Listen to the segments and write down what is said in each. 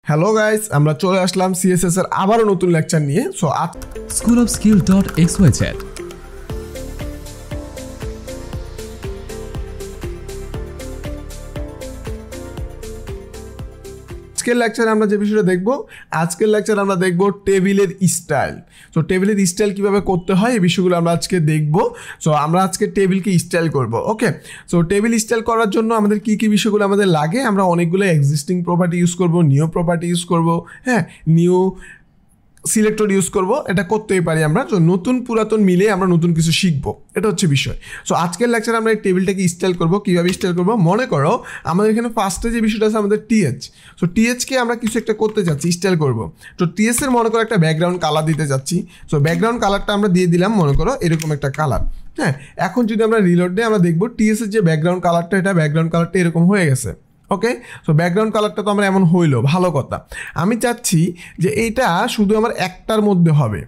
Hello guys, আমরা চলে আসলাম CSS এর আবারও নতুন লেকচার নিয়ে। সো schoolofskill.xyz আজকের লেকচারে আমরা যে বিষয়টা দেখব, আজকের লেকচারে আমরা দেখব টেবিলের স্টাইল। সো টেবিলের স্টাইল কিভাবে করতে হয় এই বিষয়গুলো আমরা আজকে দেখব। সো আমরা আজকে টেবিলকে স্টাইল করব। ওকে, সো টেবিল স্টাইল করার জন্য আমাদের কি কি বিষয়গুলো আমাদের লাগে, আমরা অনেকগুলো এক্সিস্টিং প্রপার্টি ইউজ করব, নিউ প্রপার্টি ইউজ করব, হ্যাঁ, নিউ সিলেক্টর ইউজ করব। এটা করতেই পারি আমরা। তো নতুন পুরাতন মিলে আমরা নতুন কিছু শিখবো, এটা হচ্ছে বিষয়। সো আজকের লেকচারে আমরা এই টেবিলটাকে স্টাইল করব। কীভাবে স্টাইল করব, মনে করো আমাদের এখানে ফার্স্টে যে বিষয়টা আছে আমাদের টিএচ। সো টিএচকে আমরা কিছু একটা করতে যাচ্ছি, স্টাইল করব। তো টিএস এর মনে করো একটা ব্যাকগ্রাউন্ড কালার দিতে যাচ্ছি। সো ব্যাকগ্রাউন্ড কালারটা আমরা দিয়ে দিলাম, মনে করো এরকম একটা কালার। হ্যাঁ, এখন যদি আমরা রিলোড দিই আমরা দেখবো টিএস এর যে ব্যাকগ্রাউন্ড কালারটা, এটা ব্যাকগ্রাউন্ড কালারটা এরকম হয়ে গেছে। ওকে, সো ব্যাকগ্রাউন্ড কালারটা তো আমরা এমন হইলো, ভালো কথা। আমি চাচ্ছি যে এইটা শুধু আমার একটার মধ্যে হবে।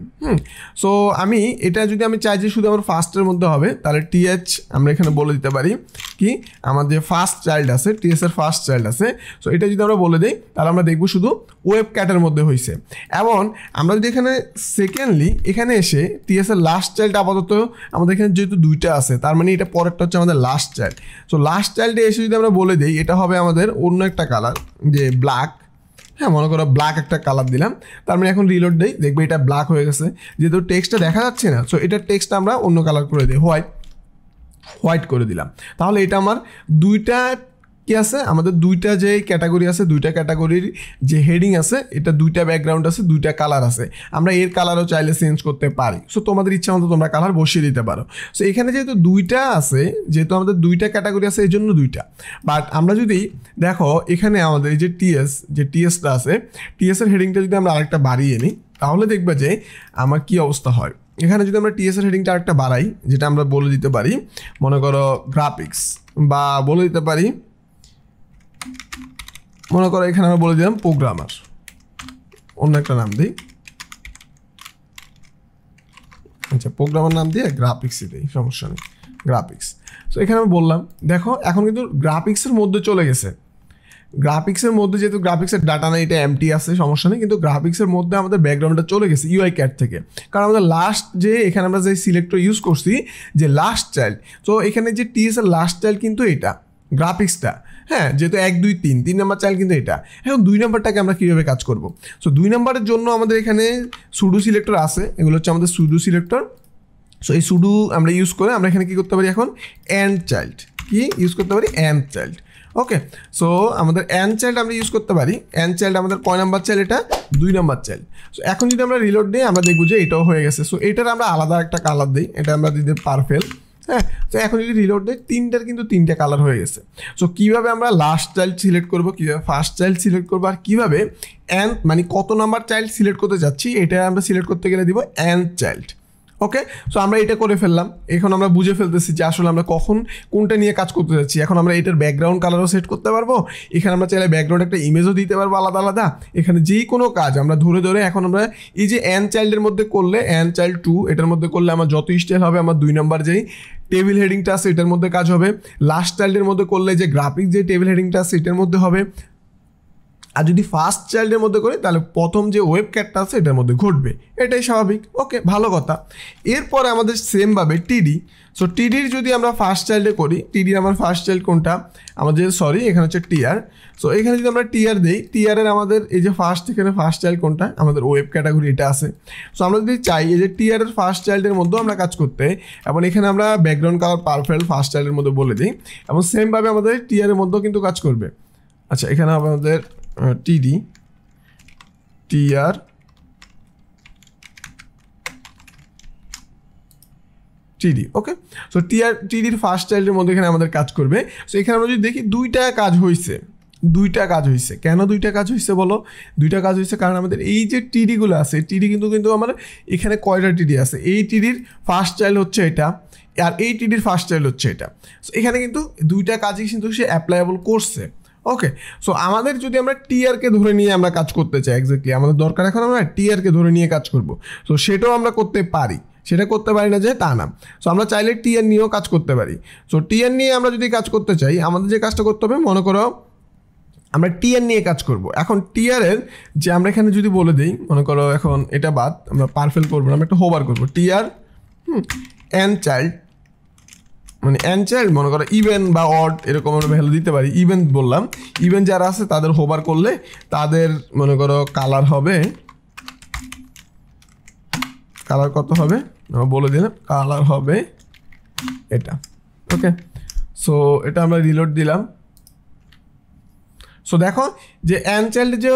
সো আমি এটা যদি আমি চাই যে শুধু আমার ফার্স্টের মধ্যে হবে, তাহলে টিএচ আমরা এখানে বলে দিতে পারি কি আমার যে ফার্স্ট চাইল্ড আছে, টিএস এর ফার্স্ট চাইল্ড আছে। সো এটা যদি আমরা বলে দিই তাহলে আমরা দেখবো শুধু ওয়েব ক্যাটের মধ্যে হয়েছে। এবং আমরা যদি এখানে সেকেন্ডলি এখানে এসে টিএস এর লাস্ট চাইল্ড আপাতত আমাদের এখানে যেহেতু দুইটা আছে, তার মানে এটা পরেরটা হচ্ছে আমাদের লাস্ট চাইল্ড। সো লাস্ট চাইল্ডে এসে যদি আমরা বলে দিই এটা হবে আমাদের অন্য একটা কালার, যে ব্ল্যাক। হ্যাঁ, মনে করো ব্ল্যাক একটা কালার দিলাম, তার মানে এখন রিলোড দেই, দেখবে এটা ব্ল্যাক হয়ে গেছে। যেহেতু টেক্সটটা দেখা যাচ্ছে না, সো এটার টেক্সটটা আমরা অন্য কালার করে দিই, হোয়াইট করে দিলাম। তাহলে এটা আমার দুইটা কি আছে, আমাদের দুইটা যে ক্যাটাগরি আছে, দুইটা ক্যাটাগরির যে হেডিং আছে, এটা দুইটা ব্যাকগ্রাউন্ড আছে, দুইটা কালার আছে। আমরা এর কালারও চাইলে চেঞ্জ করতে পারি। সো তোমাদের ইচ্ছা মতো তোমরা কালার বসিয়ে দিতে পারো। সো এখানে যেহেতু দুইটা আছে, যেহেতু আমাদের দুইটা ক্যাটাগরি আছে, এই জন্য দুইটা। বাট আমরা যদি দেখো এখানে আমাদের এই যে টিএসটা আছে, টিএসের হেডিংটা যদি আমরা আরেকটা বাড়িয়ে নিই, তাহলে দেখবে যে আমার কি অবস্থা হয়। এখানে যদি আমরা টিএসের হেডিংটা আরেকটা বাড়াই, যেটা আমরা বলে দিতে পারি মনে করো গ্রাফিক্স, বা বলে দিতে পারি মনে করো এখানে আমরা বলে দিলাম প্রোগ্রামার, অন্য একটা নাম দিই। আচ্ছা, প্রোগ্রামার নাম দিয়ে গ্রাফিক্সই দিই, সমস্যা নেই, গ্রাফিক্স। সো এখানে আমি বললাম, দেখো এখন কিন্তু গ্রাফিক্সের মধ্যে চলে গেছে। গ্রাফিক্সের মধ্যে যেহেতু গ্রাফিক্সের ডাটা নেই, এটা এমটি আছে, সমস্যা নেই, কিন্তু গ্রাফিক্সের মধ্যে আমাদের ব্যাকগ্রাউন্ডটা চলে গেছে ইউআই ক্যাট থেকে। কারণ আমাদের লাস্ট যে এখানে আমরা যে সিলেক্টর ইউজ করছি, যে লাস্ট চাইল্ড, তো এখানে যে টিএস এর লাস্ট চাইল্ড কিন্তু এটা গ্রাফিক্সটা। হ্যাঁ, যেহেতু 1 2 3 নাম্বার চাইল্ড কিন্তু এটা। এখন 2 নাম্বারটাকে আমরা কীভাবে কাজ করব? সো 2 নাম্বারের জন্য আমাদের এখানে সুডো সিলেক্টর আছে, এগুলো হচ্ছে আমাদের সুডো সিলেক্টর। সো এই সুডো আমরা ইউজ করে আমরা এখানে কী করতে পারি, এখন অ্যান্ড চাইল্ড কি ইউজ করতে পারি, অ্যান্ড চাইল্ড। ওকে, সো আমাদের অ্যান্ড চাইল্ড আমরা ইউজ করতে পারি। অ্যান্ড চাইল্ড আমাদের কয় নাম্বার চাইল্ড, এটা 2 নাম্বার চাইল্ড। সো এখন যদি আমরা রিলোড দিই আমরা দেখবো যে এটাও হয়ে গেছে। সো এটার আমরা আলাদা একটা কালার দিই, এটা আমরা দিই পার্পেল। হ্যাঁ, তো এখন যদি রিলোড দেয় তিনটার কিন্তু 3টা কালার হয়ে গেছে। সো কীভাবে আমরা লাস্ট চাইল্ড সিলেক্ট করবো, কীভাবে ফার্স্ট চাইল্ড সিলেক্ট করবো, আর কীভাবে অ্যান্ড মানে কত নাম্বার চাইল্ড সিলেক্ট করতে যাচ্ছি, এটা আমরা সিলেক্ট করতে গেলে দিব অ্যান্ড চাইল্ড। ওকে, সো আমরা এটা করে ফেললাম। এখন আমরা বুঝে ফেলতেছি যে আসলে আমরা কখন কোনটা নিয়ে কাজ করতে যাচ্ছি। এখন আমরা এটার ব্যাকগ্রাউন্ড কালারও সেট করতে পারবো, এখানে আমরা চাইলে ব্যাকগ্রাউন্ড একটা ইমেজও দিতে পারবো আলাদা আলাদা। এখানে যেই কোনো কাজ আমরা ধরে ধরে এখন আমরা এই যে অ্যান্ড চাইল্ডের মধ্যে করলে, অ্যান্ড চাইল্ড 2 এটার মধ্যে করলে আমার যত স্টাইল হবে, আমার 2 নাম্বার যেই টেবিল হেডিংটা আছে এটার মধ্যে কাজ হবে। লাস্ট চাইল্ডের মধ্যে করলে যে গ্রাফিক যে টেবিল হেডিংটা আছে এটার মধ্যে হবে। আর যদি ফার্স্ট চাইল্ডের মধ্যে করি তাহলে প্রথম যে ওয়েব ক্যাটটা আছে এটার মধ্যে ঘটবে, এটাই স্বাভাবিক। ওকে, ভালো কথা। এরপরে আমাদের সেমভাবে টিডি। সো টিডির যদি আমরা ফার্স্ট চাইল্ডে করি, টিডির আমার ফার্স্ট চাইল্ড কোনটা, আমাদের এখানে হচ্ছে টিআর। সো এখানে যদি আমরা টিআর দিই, টিআরের আমাদের এই যে এখানে ফার্স্ট চাইল্ড কোনটা, আমাদের ওয়েব ক্যাটাগরি এটা আছে। সো আমরা যদি চাই এই যে টিআরের ফার্স্ট চাইল্ডের মধ্যেও আমরা কাজ করতে, এবং এখানে আমরা ব্যাকগ্রাউন্ড কালার পারফেক্ট ফার্স্ট চাইল্ডের মধ্যে বলে দিই, এবং সেমভাবে আমাদের টিআরের মধ্যেও কিন্তু কাজ করবে। আচ্ছা, এখানে আমাদের টিডি, টিআর, টিডি। ওকে, সো টিডির ফার্স্ট চাইল্ডের মধ্যে এখানে আমাদের কাজ করবে। সো এখানে আমরা যদি দেখি দুইটা কাজ হয়েছে। কেন দুইটা কাজ হয়েছে বলো? দুইটা কাজ হয়েছে কারণ আমাদের এই যে টিডিগুলো আছে, টিডি কিন্তু আমার এখানে কয়টা টিডি আছে, এই টিডির ফার্স্ট চাইল্ড হচ্ছে এটা, আর এই টিডির ফার্স্ট চাইল্ড হচ্ছে এটা। সো এখানে কিন্তু দুইটা কাজই কিন্তু সে অ্যাপ্লাইবল করছে। ওকে, সো আমাদের যদি আমরা টিআরকে ধরে নিয়ে আমরা কাজ করতে চাই, এক্স্যাক্টলি আমাদের দরকার এখন আমরা টিআরকে ধরে নিয়ে কাজ করব। সো সেটাও আমরা করতে পারি, সেটা করতে পারি না যে তা না। সো আমরা চাইলে টিআর নিয়েও কাজ করতে পারি। সো টিআর নিয়ে আমরা যদি কাজ করতে চাই, আমাদের যে কাজটা করতে হবে, মনে করো আমরা টিআর নিয়ে কাজ করব। এখন টিআরের যে আমরা এখানে যদি বলে দিই, মনে করো এখন এটা বাদ, আমরা পারফেল করবো না, আমরা একটা হোভার করবো টিআর এন চাইল্ড, মানে এন চাইল্ড মনে করো ইভেন বা অড এরকম আমরা ভ্যালু দিতে পারি। ইভেন বললাম, ইভেন যারা আছে তাদের হোভার করলে তাদের মনে করো কালার হবে, কালার কত হবে আমরা বলে দিলাম, কালার হবে এটা। ওকে, সো এটা আমরা রিলোড দিলাম। সো দেখো যে এন চাইল্ডের যে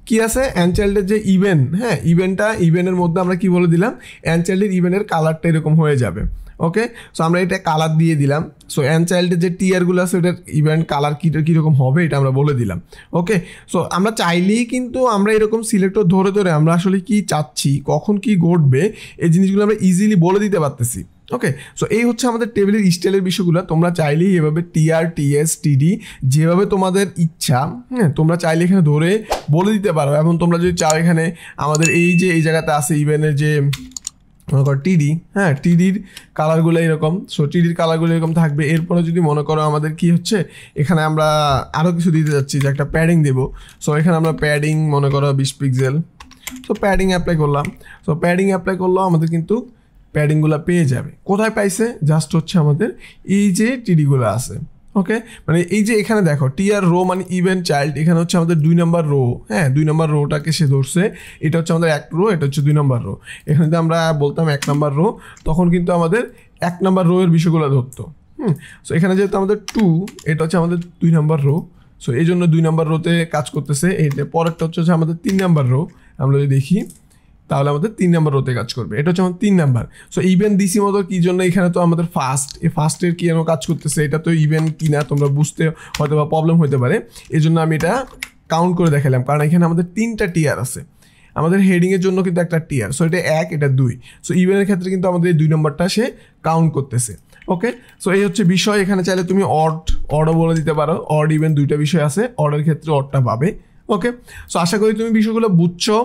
কি আছে, এন চাইল্ডের যে ইভেন, হ্যাঁ ইভেনের মধ্যে আমরা কি বলে দিলাম, এন চাইল্ডের ইভেনের কালারটা এরকম হয়ে যাবে। ওকে, সো আমরা এটা কালার দিয়ে দিলাম। সো এন চাইল্ডের যে টিয়ারগুলো আছে ওটার ইভেন্ট কালার কীরকম হবে এটা আমরা বলে দিলাম। ওকে, সো আমরা চাইলেই কিন্তু আমরা এরকম সিলেক্টর ধরে ধরে আমরা আসলে কি চাচ্ছি, কখন কি ঘটবে, এই জিনিসগুলো আমরা ইজিলি বলে দিতে পারতেছি। ওকে, সো এই হচ্ছে আমাদের টেবিলের স্টাইলের বিষয়গুলো। তোমরা চাইলেই এভাবে টিআর টিএস টিডি যেভাবে তোমাদের ইচ্ছা, হ্যাঁ তোমরা চাইলে এখানে ধরে বলে দিতে পারো। এবং তোমরা যদি চাও এখানে আমাদের এই যে এই জায়গাতে আছে ইভেনের যে মনে করো টিডি, হ্যাঁ টিডির কালারগুলো এরকম, সো টিডির কালারগুলো এরকম থাকবে। এরপরে যদি মনে করো আমাদের কি হচ্ছে, এখানে আমরা আরও কিছু দিতে যাচ্ছি যে একটা প্যাডিং দেবো। সো এখানে আমরা প্যাডিং মনে করো 20 পিক্সেল, সো প্যাডিং অ্যাপ্লাই করলাম। সো প্যাডিং অ্যাপ্লাই করলেও আমাদের কিন্তু প্যাডিংগুলো পেয়ে যাবে। কোথায় পাইছে, জাস্ট হচ্ছে আমাদের এই যে টিডিগুলো আছে। ওকে, মানে এই যে এখানে দেখো টিআর রো মানে ইভেন্ট চাইল্ড, এখানে হচ্ছে আমাদের 2 নম্বর রো, হ্যাঁ 2 নম্বর রোটাকে সে ধরছে, এটা হচ্ছে আমাদের 1 রো, এটা হচ্ছে 2 নম্বর রো। এখানে যদি আমরা বলতাম 1 নম্বর রো, তখন কিন্তু আমাদের 1 নম্বর রো এর বিষয়গুলো ধরতো। সো এখানে যেহেতু আমাদের 2, এটা হচ্ছে আমাদের 2 নম্বর রো, সো এই জন্য 2 নম্বর রোতে কাজ করতেছে। এইটা পরেরটা হচ্ছে আমাদের 3 নম্বর রো, আমরা যদি দেখি তাহলে আমাদের 3 নম্বর রোতে কাজ করবে, এটা হচ্ছে আমাদের 3 নাম্বার। সো ইভেন দিসি মতো কি জন্য, এখানে তো আমাদের ফার্স্ট, এই ফার্স্টের কি যেন কাজ করতেছে, এটা তো ইভেন কিনা তোমরা বুঝতে হয়তো বা প্রবলেম হতে পারে, এই জন্য আমি এটা কাউন্ট করে দেখালাম। কারণ এখানে আমাদের 3টা টিয়ার আছে, আমাদের হেডিংয়ের জন্য কিন্তু একটা টিয়ার, সো এটা 1, এটা 2। সো ইভেনের ক্ষেত্রে কিন্তু আমাদের এই 2 নম্বরটা সে কাউন্ট করতেছে। ওকে, সো এই হচ্ছে বিষয়। এখানে চাইলে তুমি অডও বলে দিতে পারো, অড ইভেন 2টা বিষয় আছে, অডের ক্ষেত্রে অডটা পাবে। ওকে, সো আশা করি তুমি বিষয়গুলো বুঝছো।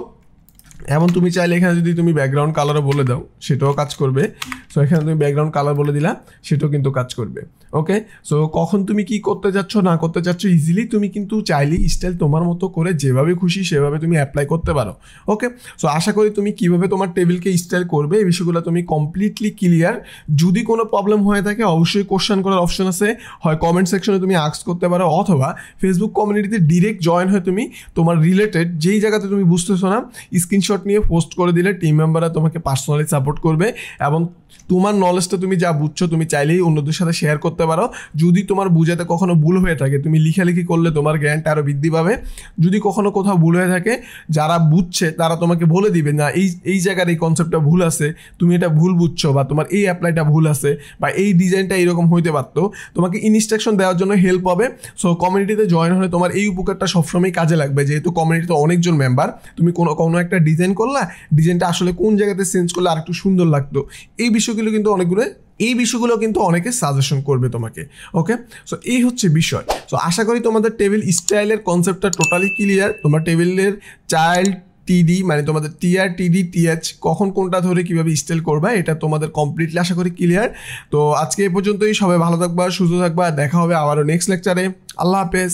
এবং তুমি চাইলে এখানে যদি তুমি ব্যাকগ্রাউন্ড কালারও বলে দাও সেটাও কাজ করবে। সো এখানে তুমি ব্যাকগ্রাউন্ড কালার বলে দিলা, সেটাও কিন্তু কাজ করবে। ওকে, সো কখন তুমি কি করতে যাচ্ছ না করতে চাচ্ছ, ইজিলি তুমি কিন্তু চাইলেই স্টাইল তোমার মতো করে যেভাবে খুশি সেভাবে তুমি অ্যাপ্লাই করতে পারো। ওকে, সো আশা করি তুমি কিভাবে তোমার টেবিলকে স্টাইল করবে এই বিষয়গুলো তুমি কমপ্লিটলি ক্লিয়ার। যদি কোনো প্রবলেম হয়ে থাকে অবশ্যই কোশ্চেন করার অপশন আছে, হয় কমেন্ট সেকশনে তুমি আস্ক করতে পারো, অথবা ফেসবুক কমিউনিটিতে ডিরেক্ট জয়েন হয়ে তুমি তোমার রিলেটেড যেই জায়গাতে তুমি বুঝতেছো না স্ক্রিনশট নিয়ে পোস্ট করে দিলে টিম মেম্বাররা তোমাকে পার্সোনালি সাপোর্ট করবে। এবং তোমার নলেজটা তুমি যা বুঝছো তুমি চাইলেই অন্যদের সাথে শেয়ার করতে পারো। যদি তোমার বুঝাতে কখনো ভুল হয়ে থাকে তুমি লেখালেখি করলে তোমার জ্ঞানটা আরও বৃদ্ধি পাবে। যদি কখনো কোথাও ভুল হয়ে থাকে যারা বুঝছে তারা তোমাকে বলে দিবে না এই জায়গার এই কনসেপ্টটা ভুল আছে, তুমি এটা ভুল বুঝছো, বা তোমার এই অ্যাপ্লাইটা ভুল আছে, বা এই ডিজাইনটা এরকম হইতে পারতো, তোমাকে ইনস্ট্রাকশন দেওয়ার জন্য হেল্প হবে। সো কমিউনিটিতে জয়েন হলে তোমার এই উপকারটা সবসময় কাজে লাগবে। যেহেতু কমিউনিটিতে অনেকজন মেম্বার, তুমি কোনো একটা ডিজাইন করলা, ডিজাইনটা আসলে কোন জায়গাতে চেঞ্জ করলে আর একটু সুন্দর লাগতো, এই বিষয়গুলো কিন্তু অনেকে সাজেশন করবে তোমাকে। ওকে, সো এই হচ্ছে বিষয়। সো আশা করি তোমাদের টেবিল স্টাইলের কনসেপ্টটা টোটালি ক্লিয়ার। তোমার টেবিলের চাইল্ড টিডি মানে তোমাদের টিআর টিডি টিএচ কখন কোনটা ধরে কিভাবে স্টাইল করবা এটা তোমাদের কমপ্লিটলি আশা করি ক্লিয়ার। তো আজকে এই পর্যন্তই, সবাই ভালো থাকবা, সুস্থ থাকবা, দেখা হবে আবারও নেক্সট লেকচারে। আল্লাহ হাফেজ।